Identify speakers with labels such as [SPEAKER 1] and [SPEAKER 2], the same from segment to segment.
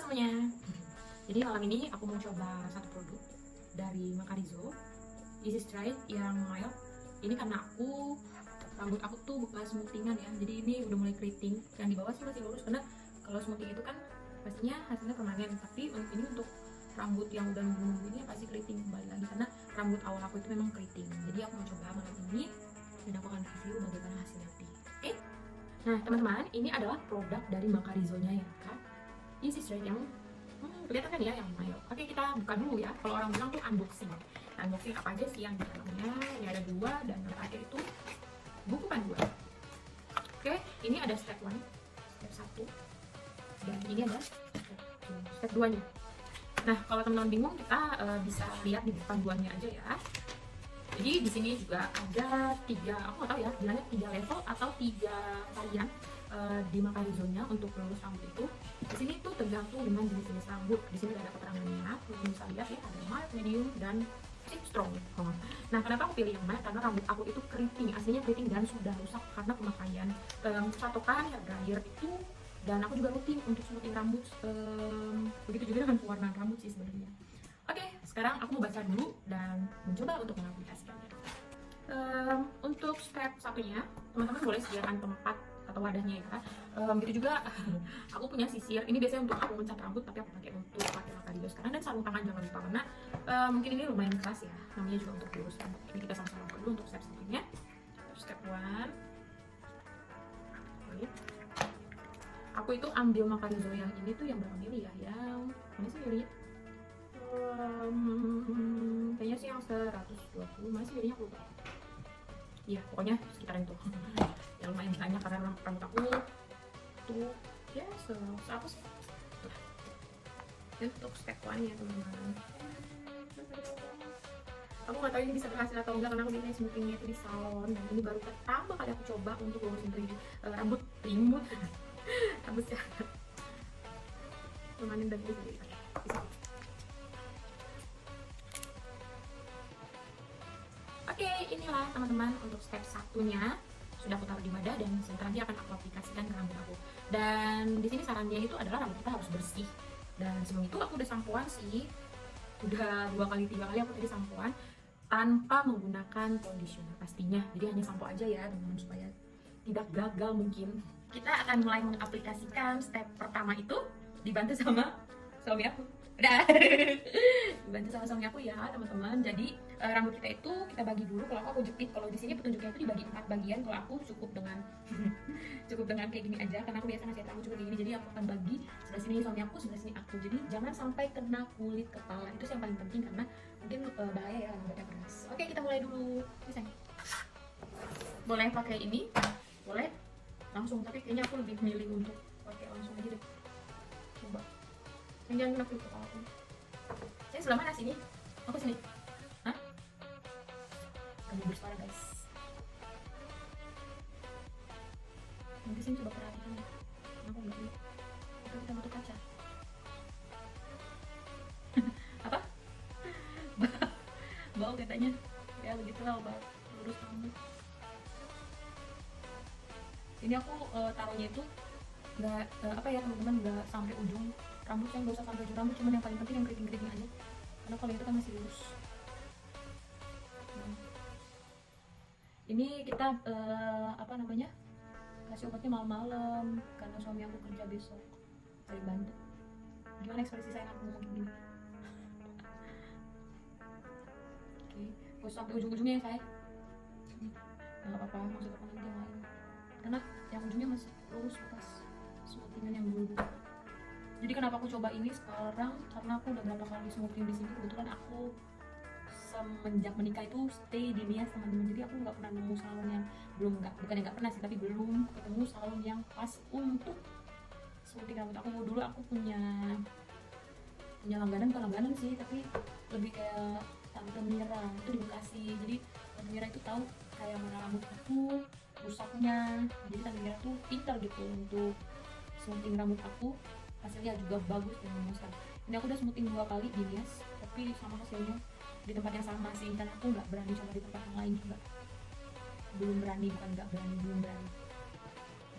[SPEAKER 1] semuanya. Jadi malam ini aku mau coba satu produk dari Macarizo, Easy Straight yang mild. Ini karena rambut aku tuh bekas smoothing-an ya. Jadi ini udah mulai keriting. Yang di bawah sih masih lurus karena kalau smoothing itu kan pastinya hasilnya permanen. Tapi ini untuk rambut yang udah nunggu ini pasti keriting kembali lagi karena rambut awal aku itu memang keriting. Jadi aku mau coba malam ini dan aku akan review bagaimana hasilnya nanti. Oke? Nah teman-teman, ini adalah produk dari Macarizo-nya ya. Easy Straight yang kelihatan kan ya yang mild. Oke, kita buka dulu ya. Kalau orang bilang tuh unboxing. Nah, unboxing apa aja sih yang di dalamnya? Ini ada 2 dan yang terakhir itu buku panduan. Oke, ini ada step 1, step 1, dan ini ada step 2-nya. Nah, kalau teman-teman bingung kita bisa lihat di buku panduannya aja ya. Jadi di sini juga ada 3, aku nggak tahu ya, bilangnya 3 level atau 3 varian di Macarizo-nya untuk lurus rambut itu. Di sini tuh tergantung dengan jenis-jenis rambut. Di sini ada keterangannya, teman-teman bisa lihat ya, ada mild, medium, dan strong. Nah, kenapa aku pilih yang mild? Karena rambut aku itu keriting, aslinya keriting dan sudah rusak karena pemakaian patokan hair dryer itu, dan aku juga rutin untuk smoothing rambut. Begitu juga dengan pewarnaan rambut sih sebenarnya. Oke, sekarang aku mau baca dulu dan mencoba untuk mengaplikasikannya. Untuk step 1-nya, teman-teman boleh sediakan tempat atau wadahnya ya. Gitu juga aku punya sisir. Ini biasanya untuk aku mencat rambut, tapi aku pakai untuk Macarizo sekarang, dan sarung tangan jangan lupa karena mungkin ini lumayan keras ya. Namanya juga untuk lurus rambut. Ini kita sama-sama dulu untuk step 1-nya. Step 1. Aku itu ambil Macarizo yang ini tuh yang berapa mili ya? Yang ini sih milinya? Kayaknya sih yang 120, masih milinya aku lupa. Iya, pokoknya sekitaran itu. Yang lumayan banyak karena rambut aku tuh ya apa sih? Dan untuk step 1 ya teman-teman. Aku nggak tahu ini bisa berhasil atau enggak karena aku biasanya smoothingnya itu di salon, dan ini baru pertama kali aku coba untuk lurusin rambut rambut sehat. Lumayan dari sini. Oke, inilah teman-teman untuk step 1-nya. Sudah aku taruh di wadah dan sebentar lagi akan aku aplikasikan ke rambut aku. Dan di sini sarannya itu adalah rambut kita harus bersih. Dan sebelum itu aku udah sampoan sih. Udah 2 kali 3 kali aku tadi sampoan tanpa menggunakan conditioner pastinya. Jadi hanya sampo aja ya teman-teman supaya tidak gagal mungkin. Kita akan mulai mengaplikasikan step pertama itu dibantu sama suami aku. Udah. Dibantu sama suami aku ya teman-teman. Jadi rambut kita itu kita bagi dulu. Kalau aku jepit, kalau di sini petunjuknya itu dibagi 4 bagian. Kalau aku cukup dengan kayak gini aja karena aku biasa ngasih rambut cuma kayak gini. Jadi aku akan bagi sebelah sini suami aku, sebelah sini aku. Jadi jangan sampai kena kulit kepala. Itu yang paling penting karena mungkin bahaya ya rambutnya keras. Oke, kita mulai dulu. Bisa. Boleh pakai ini, boleh langsung, tapi kayaknya aku lebih milih untuk pakai langsung aja deh. Coba. Jangan kena kulit kepala aku. Saya sebelah mana sini? Aku sini. Hah? Kamu bersuara guys. Nanti sini coba perhatikan ya. Aku nggak lihat. Atau kita butuh kaca. Apa? Bau katanya. Ya begitulah obat lurus rambut. Ini aku taruhnya itu nggak apa ya teman-teman, nggak sampai ujung rambut, yang nggak usah sampai ujung rambut, cuman yang paling penting yang keriting-keriting aja karena kalau itu kan masih lurus. Ini kita apa namanya, kasih obatnya malam-malam karena suami aku kerja besok, cari bantu. Gimana ekspresi saya aku ngomong gini? Oke, gak usah sampai ujung-ujungnya ya saya. Nggak apa-apa, maksud aku nanti yang lain karena yang ujungnya masih lurus bekas smoothingan yang dulu. Jadi kenapa aku coba ini sekarang, karena aku udah berapa kali smoothing di sini. Kebetulan aku semenjak menikah itu stay di Nias teman-teman. Jadi aku nggak pernah nemu salon yang bukan yang nggak pernah sih, tapi belum ketemu salon yang pas untuk smoothing rambut aku. Dulu aku punya langganan sih, tapi lebih kayak Tante Mira itu di Bekasi. Jadi Tante Mira itu tahu kayak mana rambut aku rusaknya. Jadi Tante Mira tuh pintar gitu untuk smoothing rambut aku, hasilnya juga bagus dan memuaskan. Ini aku udah smoothing 2 kali di Nias, tapi sama hasilnya di tempat yang sama sih, karena aku nggak berani coba di tempat yang lain juga. Belum berani.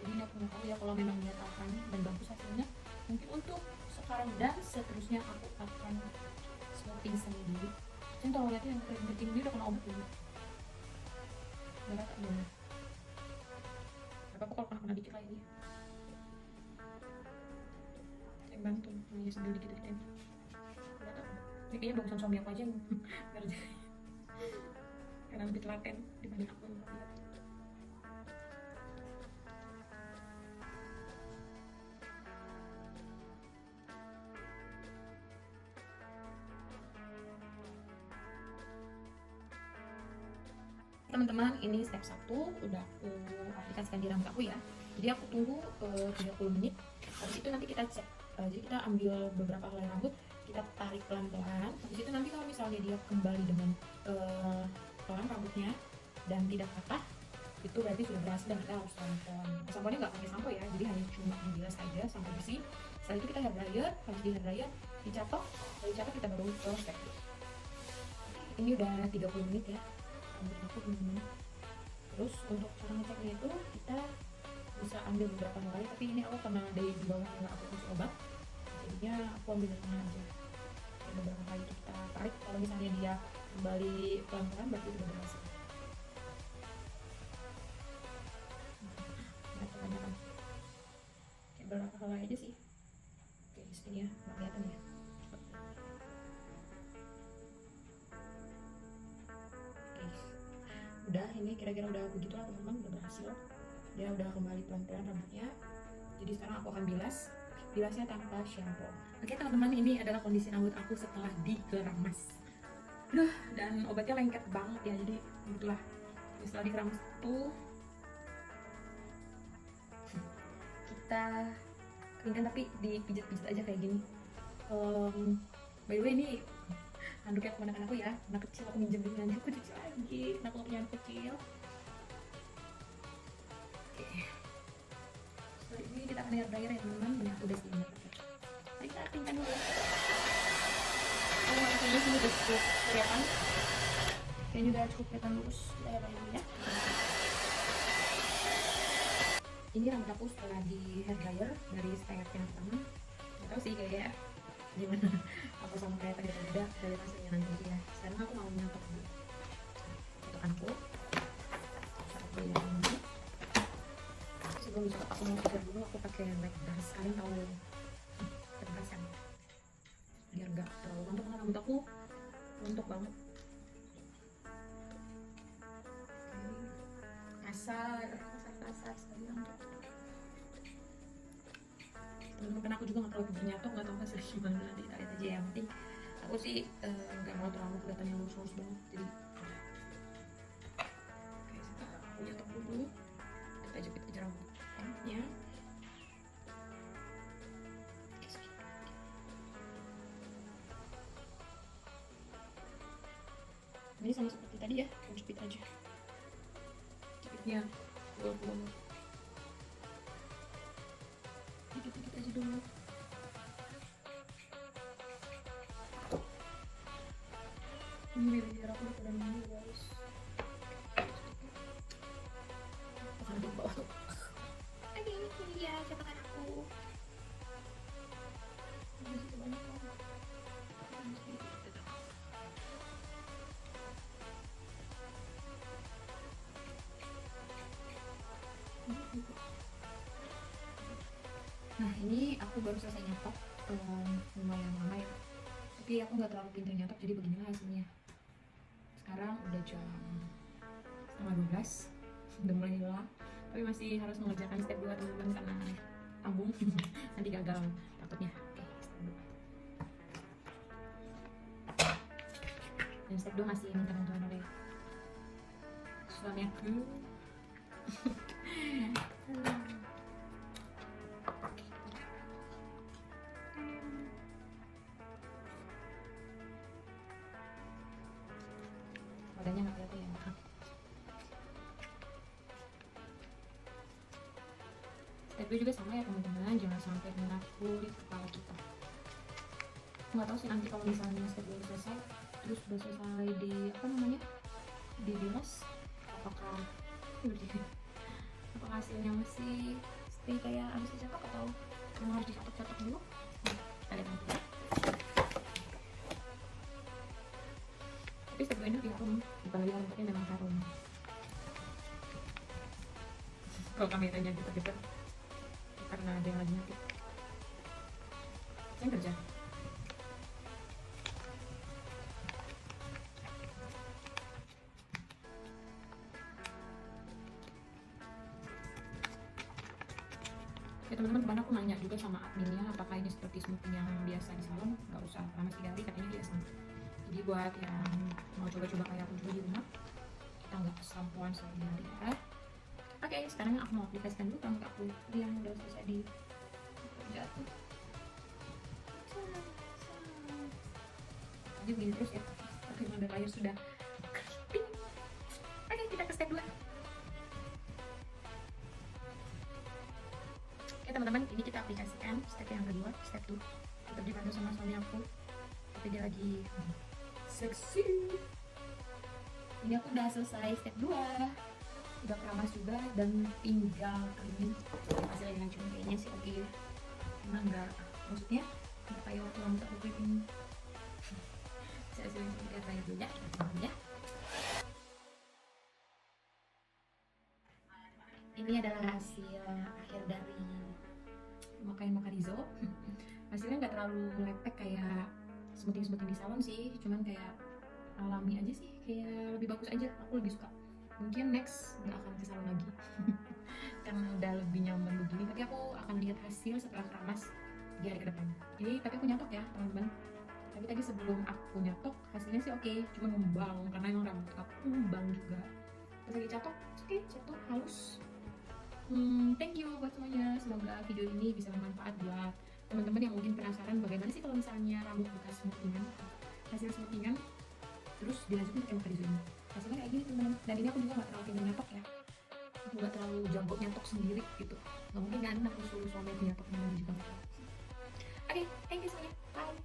[SPEAKER 1] Jadi ini aku mau tahu ya, kalau memang dia tahan dan bagus hasilnya, mungkin untuk sekarang, dan seterusnya aku akan smoothing sendiri. Kalian kalau lihatnya yang keriting ini udah kena obat dulu, udah rata belum? Gak apa-apa kalau kena dikit lagi, yang bantu hanya sambil dikit-dikitin. Ini kayaknya bagusan suami aku aja yang ngerjain karena lebih telaten dibanding aku yang lihat. Teman-teman, ini step 1 udah aku aplikasikan di rambut aku ya. Jadi aku tunggu 30 menit. Habis itu nanti kita cek. Jadi kita ambil beberapa helai rambut, kita tarik pelan-pelan. Habis itu nanti kalau misalnya dia kembali dengan pelan rambutnya dan tidak patah, itu berarti sudah berhasil dan kita harus tampon. Samponnya nggak pakai sampo ya, jadi hanya cuma dibilas aja sampai bersih. Setelah itu kita hair dryer, habis di hair dryer dicatok, dari catok kita baru ke step 2. Ini udah 30 menit ya. Rambut aku belum. Terus untuk cara ngeceknya itu kita bisa ambil beberapa helai, tapi ini aku karena dari di bawah nggak aku kasih obat, jadinya aku ambil dari tengah aja. Dan beberapa kali itu kita tarik, kalau misalnya dia kembali pelan-pelan berarti sudah berhasil. Kebanyakan kayak beberapa helai aja sih. Oke, segini ya, nggak kelihatan ya. Udah, ini kira-kira udah begitu lah teman-teman, udah berhasil. Dia udah kembali pelan-pelan rambutnya. Jadi sekarang aku akan bilasnya tanpa shampoo. Oke teman-teman, ini adalah kondisi rambut aku setelah dikeramas. Dan obatnya lengket banget ya, jadi begitulah. Setelah dikeramas tuh kita keringkan, tapi dipijat-pijat aja kayak gini. By the way, ini handuknya keponakan aku ya, anak kecil, aku minjem dulu, nanti aku cuci lagi karena aku punya anak kecil. Oke, setelah ini kita akan hair dryer ya teman-teman. Ini aku udah siap. Mari kita keringkan dulu. Oh, ini sini udah cukup kelihatan, kayaknya udah cukup kelihatan lurus. Kita hair dryer dulu ya. Ini rambut aku setelah di hair dryer dari step yang pertama. Gak tau sih kayak gimana, apa sama kayak tadi beda dari hasilnya nanti ya. Sekarang aku mau nyatok dulu catokanku, aku lihat ini. Sebelum dicatok aku mau pikir dulu, aku pakai leg brush. Kalian tahu leg brush kan, biar gak terlalu rontok karena rambut aku rontok banget. Kasar sekali rontok. Teman-teman, aku juga nggak terlalu bernyatok, nggak tahu hasilnya gimana, nanti kita lihat aja. Yang penting aku sih nggak mau terlalu kelihatan yang lurus-lurus banget, jadi oke, setelah aku nyatok dulu, kita jepit aja rambutnya. Ini sama seperti tadi ya, aku jepit aja, jepitnya walaupun dikit-dikit aja dulu. Ini biar aku udah dulu guys. Aduh, bawah tuh. Oke, ini dia cetakan aku. Masih banyak banget. Nah, ini aku baru selesai nyatok, lumayan lama ya, tapi aku nggak terlalu pintar nyatok, jadi beginilah hasilnya. Sekarang udah jam 11:30, udah mulai lelah, tapi masih harus mengerjakan step 2 teman-teman karena tanggung nanti gagal takutnya. Oke, step 2. Dan step 2 masih minta bantuan oleh suami aku. Wadahnya nggak kelihatan ya, maaf. Step 2 juga sama ya teman-teman, jangan sampai kena kulit kepala kita. Nggak tahu sih nanti kalau misalnya step 2 selesai, terus udah selesai di apa namanya, dibilas, apakah hasilnya masih stay kayak abis dicatok atau memang harus dicatok-catok dulu. Kita lihat nanti. step 2 ini lebih harum, bukan lebih harum tapi memang harum. Kalau kameranya deket-deket karena ada yang lagi ngetik saya kerja. Ya teman-teman, kemarin aku nanya juga sama adminnya apakah ini seperti smoothie yang biasa di salon, nggak usah lama sekali, katanya biasa. Jadi buat yang mau coba-coba kayak aku juga di rumah, kita nggak sampoan sehari-hari ya. Oke, sekarang aku mau aplikasikan dulu rambut aku yang udah selesai di jatuh. Jadi begini terus ya, oke, udah layar sudah keriting. Oke, kita ke step 2. Oke teman-teman, ini kita aplikasikan step yang kedua, step 2. Tetap dibantu sama suami aku, tapi dia lagi seksi. Ini aku udah selesai step 2, udah keramas juga dan tinggal kering. Hasilnya cuma kayaknya sih oke, emang enggak, maksudnya nggak kayak waktu rambut aku kering. Saya hasilnya cuma kayak dulu ya, kita coba ya. Ini adalah hasil akhir dari memakai Macarizo. Hasilnya nggak terlalu lepek kayak smoothie di salon sih, cuman kayak alami aja sih, kayak lebih bagus aja, aku lebih suka. Mungkin next nggak akan ke salon lagi karena udah lebih nyaman begini, tapi aku akan lihat hasil setelah keramas 3 hari ke depan. Jadi tapi aku nyatok ya teman-teman, tapi tadi sebelum aku nyatok hasilnya sih oke, cuma ngembang karena emang rambut aku ngembang juga. Pas lagi catok, oke, catok halus. Thank you buat semuanya, semoga video ini bisa bermanfaat buat teman-teman yang mungkin penasaran bagaimana sih kalau misalnya rambut bekas smoothingan, hasil smoothingan terus dilanjutin pakai Macarizo ini. Hasilnya kayak gini teman-teman, dan ini aku juga nggak terlalu tinggal nyatok ya, aku nggak terlalu jago nyatok sendiri gitu, nggak mungkin kan aku suruh suami aku nyatok, namanya juga nggak tahu. Oke, thank you semuanya, bye.